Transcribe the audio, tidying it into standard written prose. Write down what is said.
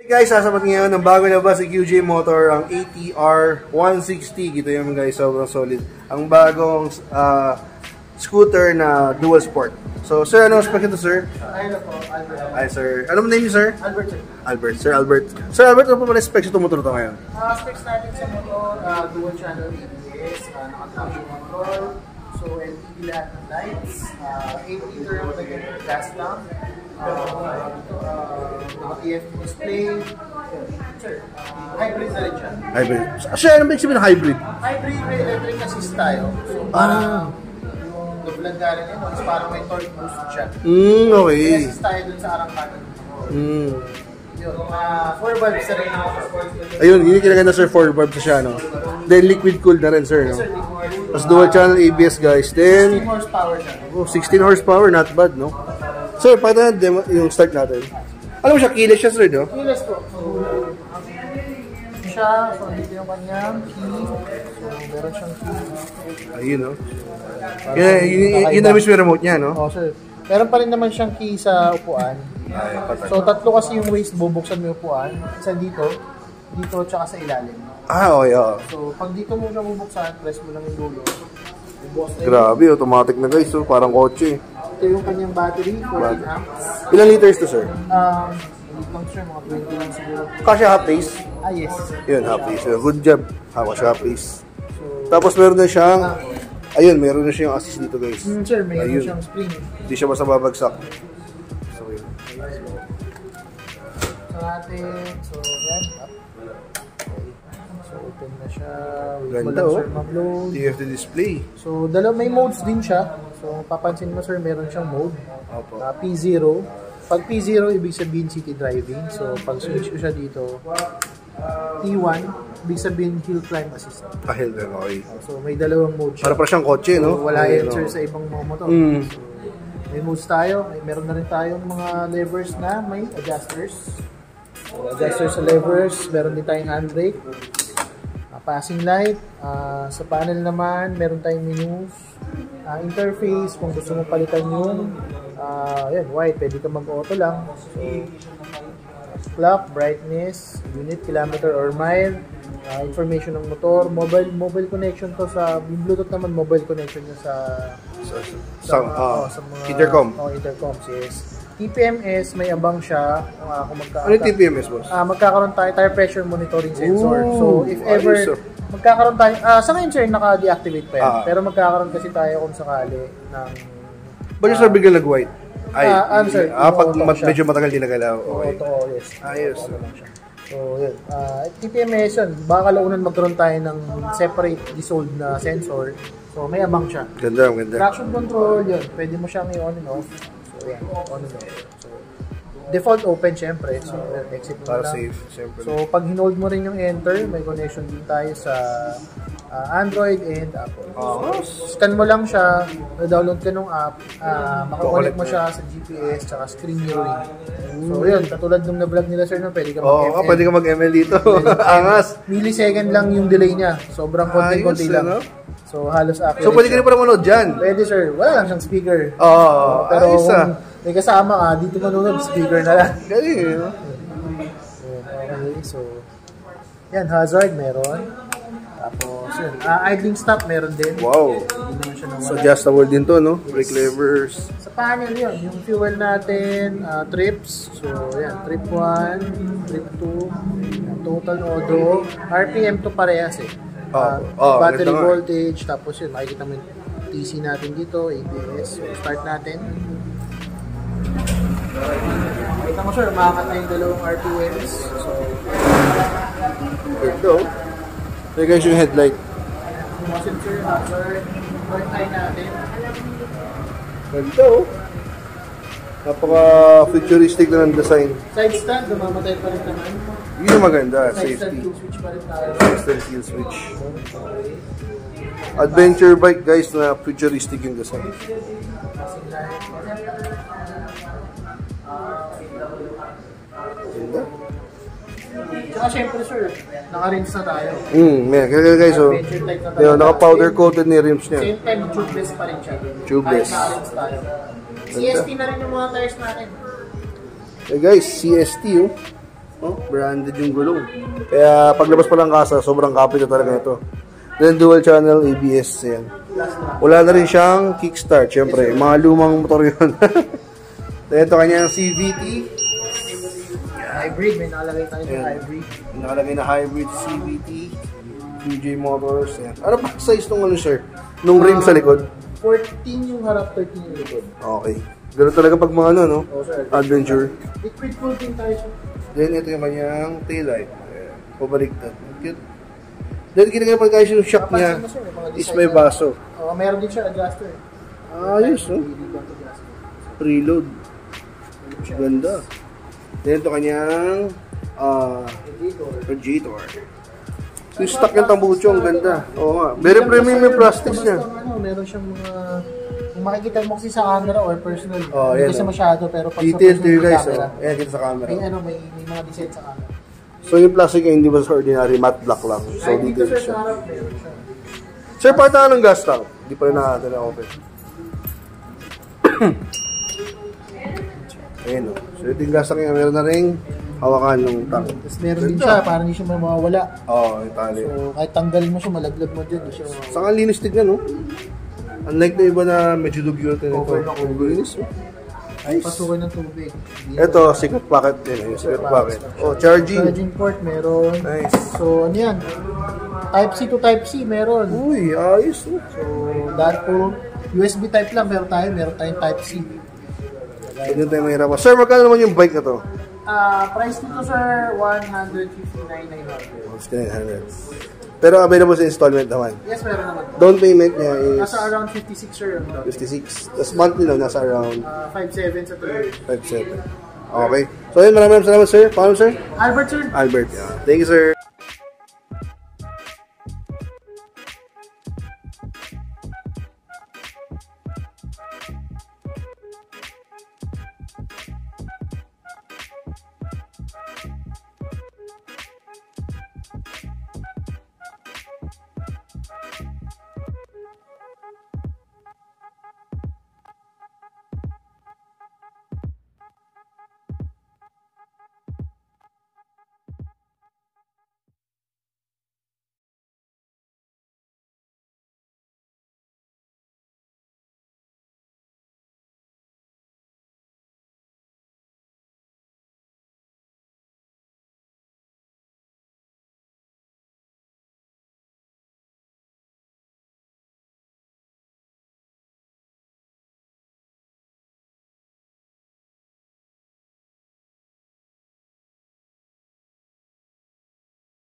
Guys, sasapat ngayon ng bago na ba si QJ Motor, ang ATR 160. Kita yun guys, sobrang solid. Ang bagong scooter na dual sport. So, sir, ano spec ito, sir? Ayun po, Albert. Ay, sir. Ano mo name niyo, sir? Albert, sir. Albert. Sir Albert. Sir Albert, ano pa pala specs ito motor ito ngayon? Specs natin sa motor, dual channel ABS, naka-traction control, so LED lahat ng lights, 8-liter ang lagyan ng gas tank, naka-TFT display, sir, hybrid na rin siya. Hybrid. Sir, ano ba yung sabihin ng hybrid? Hybrid may electric assist tayo, so parang vlog nga rin yun, is parang may torque boost siya. Okay. May assist tayo dun sa arangkanan. Yun, 4 valves na rin ako. Ayun, yun yung kinaganda, sir, 4 valves na siya, no? Then liquid cooled na rin, sir, no? Tapos dual channel ABS, guys. Then 16 horsepower siya. Oh, 16 horsepower, not bad, no? Sir, pakita na yung start natin. Alam mo siya, keyless siya, sir, no? Keyless po. Siya, so dito yung kanyang key. So, meron siyang key. Ayun, no? Yun na mismo yung remote niya, no? Oh, sir. Meron pa rin naman siyang key sa upuan. So, tatlo kasi yung waist, bubuksan mo yung upuan. Isa dito, tsaka sa ilalim. Okay, oo. So, pag dito mo siya bubuksan, press mo lang yung dulo. Grabe, automatic na guys, so parang kotse. Ito yung kanyang battery, 14 amps. Ilan liters to, sir? Lang sir, mga 20 lang siguro. Kasi half pace? Yes. Yun, half pace. Good job. Hawa siya half pace. Tapos meron na siyang, ayun, meron na siyang assist dito guys. Sir, meron siyang spring. Hindi siya basta babagsak. So, yun. So, natin, so, yan. So, open na siya. Ganda, oh. Mag-load. TFT display. So, may modes din siya. So, papansin mo, sir, meron siyang mode. P0. Pag P0, ibig sabihin city driving. So, pag switch ko siya dito, T1, ibig sabihin hill climb assist. Hill climb, okay. So, may dalawang mode siya. Para siyang kotse, no? So, wala yan, sir, sa ibang mga motor. So, may modes tayo. Meron na rin tayong mga levers na may adjusters. So, adjusters sa levers. Meron din tayong handbrake. Passing light. Sa panel naman, meron tayong menus. Interface, kung gusto mo palitan yung yan, white, pwede ka mag-auto lang. So, clock, brightness, unit, kilometer or mile, information ng motor, mobile connection to sa Bluetooth naman, mobile connection niya sa mga intercom. Intercoms, yes. TPMS, may abang siya. Ano yung TPMS, boss? Magkakaroon tayo tire pressure monitoring sensor. So, if ever magkakaroon tayo, sa ngayon sir, naka-deactivate pa yan. Pero magkakaroon kasi tayo kung sakali ng Ba't yung sir biglang nag-white? Sir, pag medyo matagal din nagalaw. Okay. Yes. Ayos. So, yun. TPMS yun. Baka kalaunan magkaroon tayo ng separate dissolved na sensor. So, may abang siya. Ganda, ganda. Traction control, yun. Pwede mo siyang i-on and off. So, yan. On and off. So, default open, syempre. So, exit mo para lang. Safe, syempre. So, pag hinold mo rin yung enter, may connection din tayo sa Android and Apple. Scan mo lang siya, download ka nung app, makakonect mo siya sa GPS tsaka screen mirroring. So yun, katulad nung na-vlog nila sir, no, pwede ka mag-ML. Pwede ka mag-ML dito. Angas. Millisecond lang yung delay niya. Sobrang konti-konti lang. So halos accurate. So pwede ka rin para manood dyan? Pwede sir, wala lang siyang speaker. Pero kung may kasama ka, dito manood, speaker na lang. Galing, no? Okay, so yan, hazard meron. Tapos yun, idling stop meron din. Wow. So adjustable din to, no? Brake levers. Sa panel yun, yung fuel natin, trips. So yan, trip 1, trip 2, total odo. RPM to parehas eh. Battery voltage, tapos yun, makikita mo yung TC natin dito, ABS. So start natin. Makikita mo sir, makakat na yung dalawang RPMs. So, ito. So guys, yung headlight. Sensor, hazard, point eye natin. Ganito. Napaka-futuristic na ng design. Side stand, dumamatay pa rin naman. Yun yung maganda, side safety. Side stand, kill switch pa rin tayo. Side stand, kill switch. Adventure bike guys na futuristic yung design. Ganda. Tsaka syempre sir, naka-rims na tayo. Kaya guys, naka-powder coated ni rims niya. Same time, tubeless pa rin siya. Tubeless. Naka-rims tayo. CST na rin yung mga tires natin. Guys, CST Oh, branded yung gulong. Kaya paglabas pa lang kasa, sobrang kapit na talaga ito. Then dual channel ABS yan. Wala na rin siyang kickstart, syempre. Mga lumang motor yun. Then ito kanyang CVT. Hybrid, may nakalagay tayo ng hybrid. May nakalagay na hybrid CVT. QJ Motors. Yan. Ano pa size nung ano, sir? Nung rim sa likod? 14 yung harap, 13 yung likod. Okay. Ganun talaga pag mga ano, no? Oh, sir. Adventure. Liquid coating tayo siya. Then ito yung kanyang taillight. Pabaliktad. Cute. Then kinaganapan tayo yung shock niya is may baso. Oh, meron din siya adjuster. Ayos, no? Preload. Ganda. Then ito kanyang radiator. Yung stock yung tambucho, ang ganda. Oo nga. Very premium yung plastics niya. Meron siyang mga... Kung makikita mo kasi sa camera or personal, Oh, hindi yan, kasi masyado, pero pag detail sa to you personal guys, camera, oh. Ayan, kita sa camera. may mga design sa camera. So yung plastic ay hindi ba sa ordinary matte black lang. So Kahit dito detail sir, siya. sa harap, meron siya. Sir, part na ng gas tank. Hindi pa rin nakakita na open. Ayan o. So ito yung gas tank niya. Meron na rin hawakan ng tank. Tapos meron din siya, para hindi siya mawawala. Oo, yung tali. So kahit tanggalin mo siya, malaglag mo dyan. Siya, Saka ang linis tignan, no? Unlike na iba na medyo dugyot na ito. Cover na cover. Linis, no? Nice. pasukin ng tubig. Ito, secret pocket din. Yung secret pocket. Oh, charging. Charging port meron. Nice. So ano yan? Type C to Type C meron. Uy, ayos, no? So dahil po USB type lang meron tayong Type C. Hindi tayo mahirap. Sir, magkano naman yung bike na to? Price nito sir, 159,900. 900. Pero available sa installment naman. Yes, meron naman. Down payment niya is Nasa around 56 sir. 56. Tapos monthly lang, nasa around 5.7 sa 3 5.7. Okay. So yun, maraming salamat sir. Paano sir? Albert sir. Albert. Yeah. Thank you sir.